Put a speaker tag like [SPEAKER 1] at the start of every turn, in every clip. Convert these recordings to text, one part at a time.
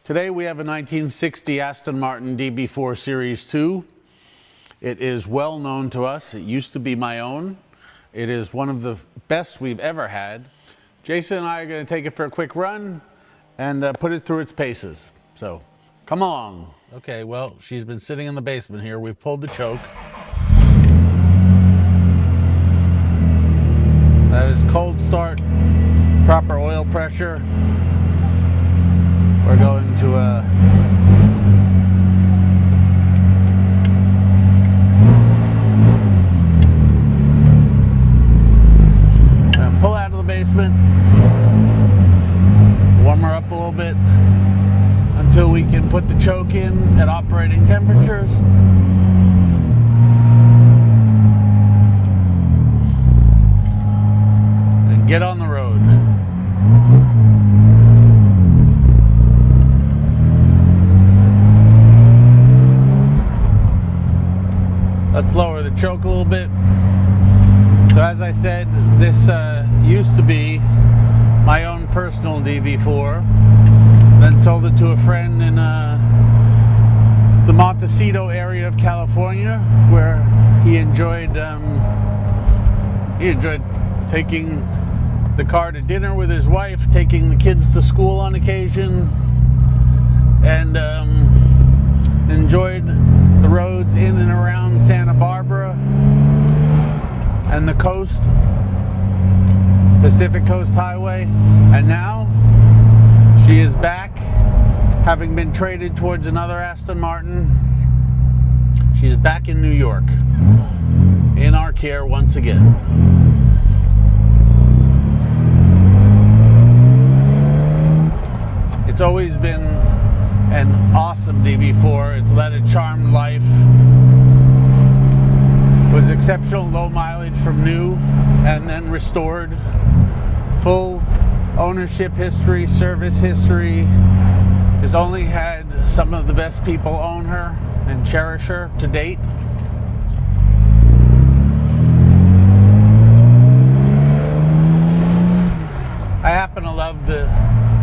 [SPEAKER 1] Today we have a 1960 Aston Martin DB4 Series 2. It is well known to us. It used to be my own. It is one of the best we've ever had. Jason and I are going to take it for a quick run and put it through its paces. So, come along. Okay, well, she's been sitting in the basement here. We've pulled the choke. That is cold start, proper oil pressure. We're going to pull out of the basement, warm her up a little bit until we can put the choke in at operating temperatures. And get on the road. Let's lower the choke a little bit. So as I said, this used to be my own personal DB4. Then sold it to a friend in the Montecito area of California, where he enjoyed taking the car to dinner with his wife, taking the kids to school on occasion, and enjoyed the roads in and around Santa Barbara and the coast, Pacific Coast Highway. And now she is back, having been traded towards another Aston Martin. She's back in New York, in our care once again. It's always been an awesome DB4. It's led a charmed life. Was exceptional low mileage from new and then restored. Full ownership history, service history. Has only had some of the best people own her and cherish her to date. I happen to love the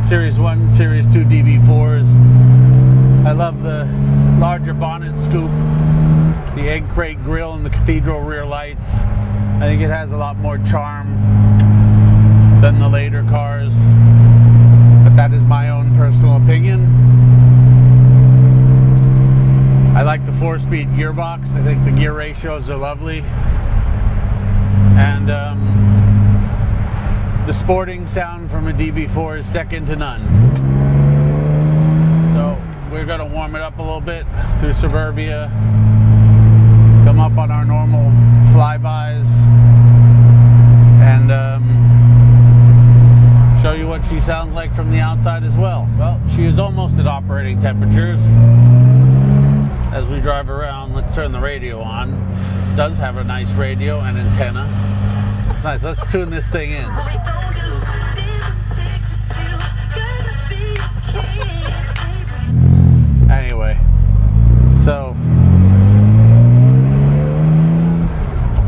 [SPEAKER 1] Series 1, Series 2 DB4s. I love the larger bonnet scoop, the egg crate grille, and the cathedral rear lights. I think it has a lot more charm than the later cars, but that is my own personal opinion. I like the 4-speed gearbox. I think the gear ratios are lovely. And the sporting sound from a DB4 is second to none. So we're going to warm it up a little bit through suburbia, come up on our normal flybys, and show you what she sounds like from the outside as well. Well, she is almost at operating temperatures. As we drive around, let's turn the radio on. It does have a nice radio and antenna. It's nice. Let's tune this thing in. Anyway, so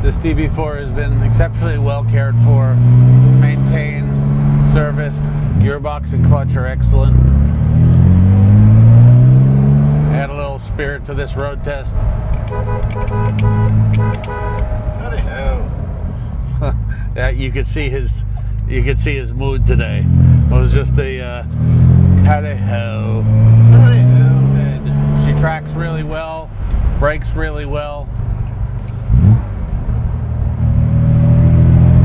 [SPEAKER 1] this DB4 has been exceptionally well cared for, maintained, serviced. Gearbox and clutch are excellent. Add a little spirit to this road test.
[SPEAKER 2] Howdy ho.
[SPEAKER 1] Yeah, you could see his mood today. It was just a howdy ho.
[SPEAKER 2] Howdy ho.
[SPEAKER 1] And she tracks really well, brakes really well.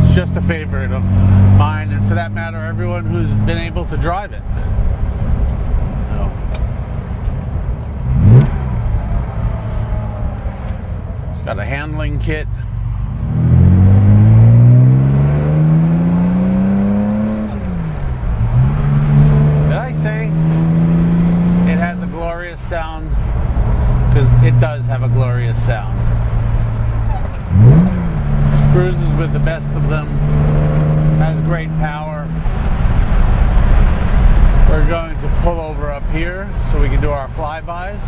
[SPEAKER 1] It's just a favorite of mine, and for that matter, everyone who's been able to drive it. It's got a handling kit. Sound, because it does have a glorious sound. She cruises with the best of them, has great power. We're going to pull over up here so we can do our flybys.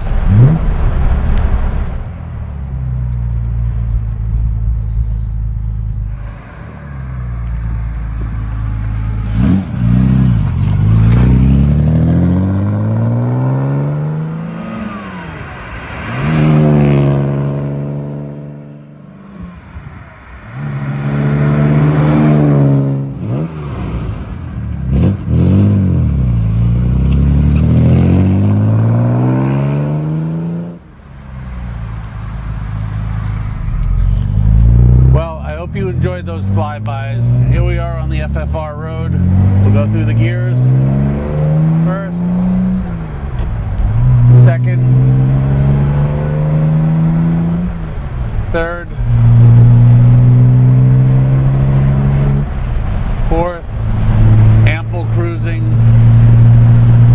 [SPEAKER 1] those flybys. Here we are on the FFR road. We'll go through the gears. First, second, third, fourth, ample cruising,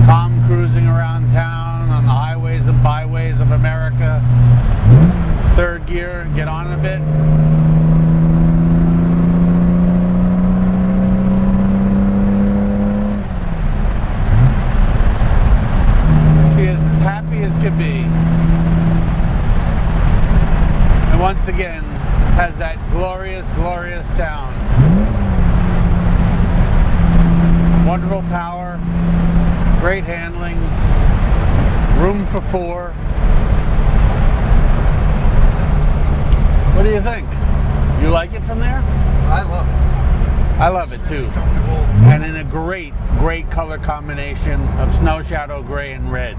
[SPEAKER 1] calm cruising around town on the highways and byways of America. Third gear, get on a bit. She is as happy as could be. And once again, has that glorious, glorious sound. Wonderful power, great handling, room for four. What do you think? You like it from there?
[SPEAKER 2] I love it.
[SPEAKER 1] I love it
[SPEAKER 2] It's really
[SPEAKER 1] too.
[SPEAKER 2] comfortable.
[SPEAKER 1] And in a great, great color combination of snow shadow gray and red.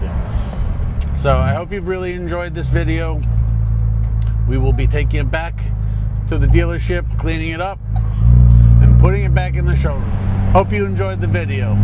[SPEAKER 1] So I hope you've really enjoyed this video. We will be taking it back to the dealership, cleaning it up, and putting it back in the showroom. Hope you enjoyed the video.